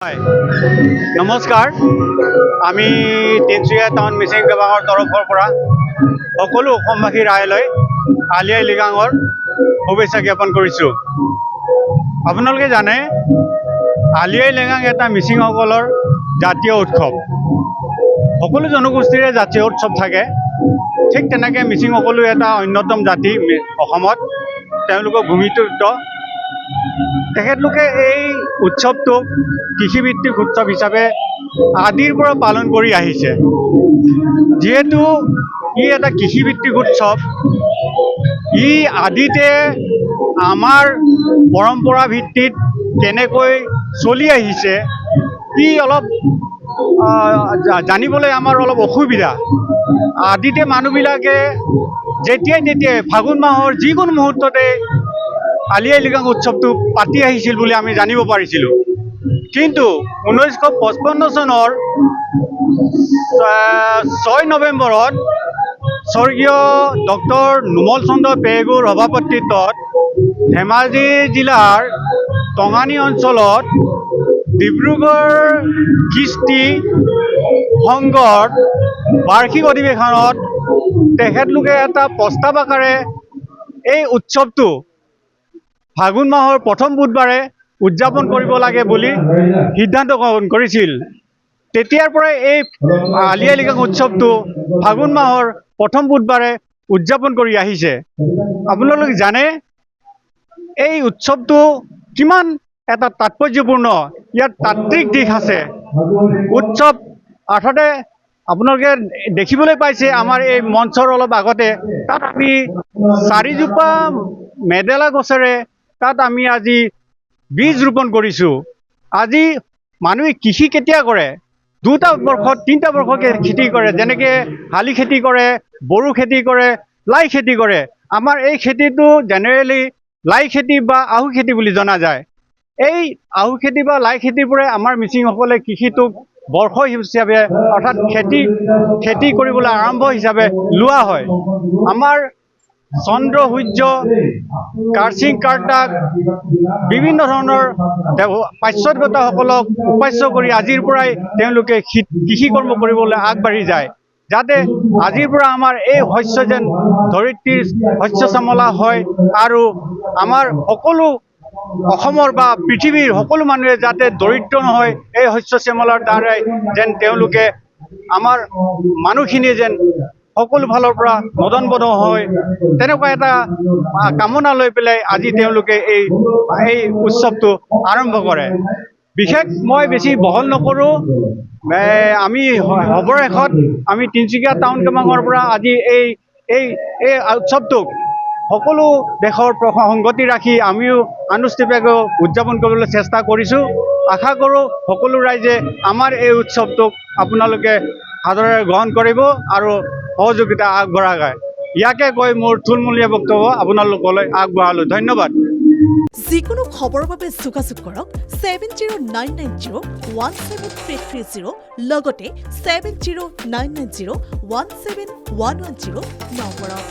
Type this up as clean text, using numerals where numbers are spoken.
হয় নমস্কাৰ আমি তিনিচুকীয়া টাউন মিচিং বিভাগৰ তৰফৰ পৰা সকলো অসমবাসী ৰাইজলৈ আলি আই লৃগাঙৰ শুভেচ্ছা জ্ঞাপন কৰিছোঁ। আপোনালোকে জানে আলি আই লৃগাং এটা মিচিংসকলৰ জাতীয় উৎসৱ। সকলো জনগোষ্ঠীৰে জাতীয় উৎসৱ থাকে, ঠিক তেনেকৈ মিচিংসকলো এটা অন্যতম জাতি অসমত। তেওঁলোকৰ ভূমিপুত্ৰ তেখেতলোকে এই উৎসৱটোক কৃষিভিত্তিক উৎসৱ হিচাপে আদিৰ পৰা পালন কৰি আহিছে। যিহেতু ই এটা কৃষিভিত্তিক উৎসৱ, ই আদিতে আমাৰ পৰম্পৰা ভিত্তিত কেনেকৈ চলি আহিছে ই অলপ জানিবলৈ আমাৰ অলপ অসুবিধা। আদিতে মানুহবিলাকে যেতিয়াই তেতিয়াই ফাগুন মাহৰ যিকোনো মুহূৰ্ততে আলি আই লৃগাং উৎসৱটো পাতি আহিছিল বুলি আমি জানিব পাৰিছিলোঁ। কিন্তু 1955 চনৰ 6 নৱেম্বৰত স্বৰ্গীয় ডক্টৰ নোমল চন্দ্ৰ পেগুৰ সভাপতিত্বত ধেমাজি জিলাৰ টঙানী অঞ্চলত ডিব্ৰুগড় কৃষ্টি সংঘৰ বাৰ্ষিক অধিৱেশনত তেখেতলোকে এটা প্ৰস্তাৱ আকাৰে এই উৎসৱটো ফাগুন মাহৰ প্ৰথম বুধবাৰে উদযাপন কৰিব লাগে বুলি সিদ্ধান্ত গ্ৰহণ কৰিছিল। তেতিয়াৰ পৰাই এই আলি আই লৃগাং উৎসৱটো ফাগুন মাহৰ প্ৰথম বুধবাৰে উদযাপন কৰি আহিছে। আপোনালোকে জানে এই উৎসৱটো কিমান এটা তাৎপৰ্যপূৰ্ণ, ইয়াত তাত্ত্বিক দিশ আছে। উৎসৱ অৰ্থাতে আপোনালোকে দেখিবলৈ পাইছে আমাৰ এই মঞ্চৰ অলপ আগতে, তাত আমি 4জোপা মেডেলা গছেৰে তাত আমি আজি বীজ ৰোপণ কৰিছোঁ। আজি মানুহে কৃষি কেতিয়া কৰে? 2টা বৰ্ষত 3টা বৰ্ষকে খেতি কৰে, যেনেকৈ শালি খেতি কৰে, বড়ো খেতি কৰে, লাই খেতি কৰে। আমাৰ এই খেতিটো জেনেৰেলি লাই খেতি বা আহু খেতি বুলি জনা যায়। এই আহু খেতি বা লাই খেতিৰ পৰাই আমাৰ মিচিংসকলে কৃষিটোক বৰ্ষ হিচাপে অৰ্থাৎ খেতি কৰিবলৈ আৰম্ভ হিচাপে লোৱা হয়। আমাৰ চন্দ্ৰ সূৰ্য কাৰ্চিং কাৰ্টাক বিভিন্ন ধৰণৰ পাশ্চাত্যসকলক উপাস্য কৰি আজিৰ পৰাই তেওঁলোকে কৃষি কৰ্ম কৰিবলৈ আগবাঢ়ি যায়, যাতে আজিৰ পৰা আমাৰ এই শস্য যেন ধৰিত্ৰীৰ শস্য শ্যামলা হয় আৰু আমাৰ সকলো অসমৰ বা পৃথিৱীৰ সকলো মানুহে যাতে দৰিদ্ৰ নহয়, এই শস্য শ্যামলাৰ দ্বাৰাই যেন তেওঁলোকে আমাৰ মানুহখিনিয়ে যেন সকলো ফালৰ পৰা মদন বদন হয়, তেনেকুৱা এটা কামনা লৈ পেলাই আজি তেওঁলোকে এই উৎসৱটো আৰম্ভ কৰে। বিশেষ মই বেছি বহল নকৰোঁ। আমি সৱশেষত আমি তিনিচুকীয়া টাউন কেমাঙৰ পৰা আজি এই উৎসৱটোক সকলো দেশৰ সংগতি ৰাখি আমিও আনুষ্ঠানিকভাৱে উদযাপন কৰিবলৈ চেষ্টা কৰিছোঁ। আশা কৰোঁ সকলো ৰাইজে আমাৰ এই উৎসৱটোক আপোনালোকে সাদৰেৰে গ্ৰহণ কৰিব আৰু সহযোগিতা আগবঢ়ায়। ইয়াকে কৈ মোৰ থুলমূলীয়া বক্তব্য আপোনালোকলৈ আগবঢ়ালোঁ। ধন্যবাদ। যিকোনো খবৰৰ বাবে যোগাযোগ কৰক 7099017330 লগতে 7099017110 নম্বৰত।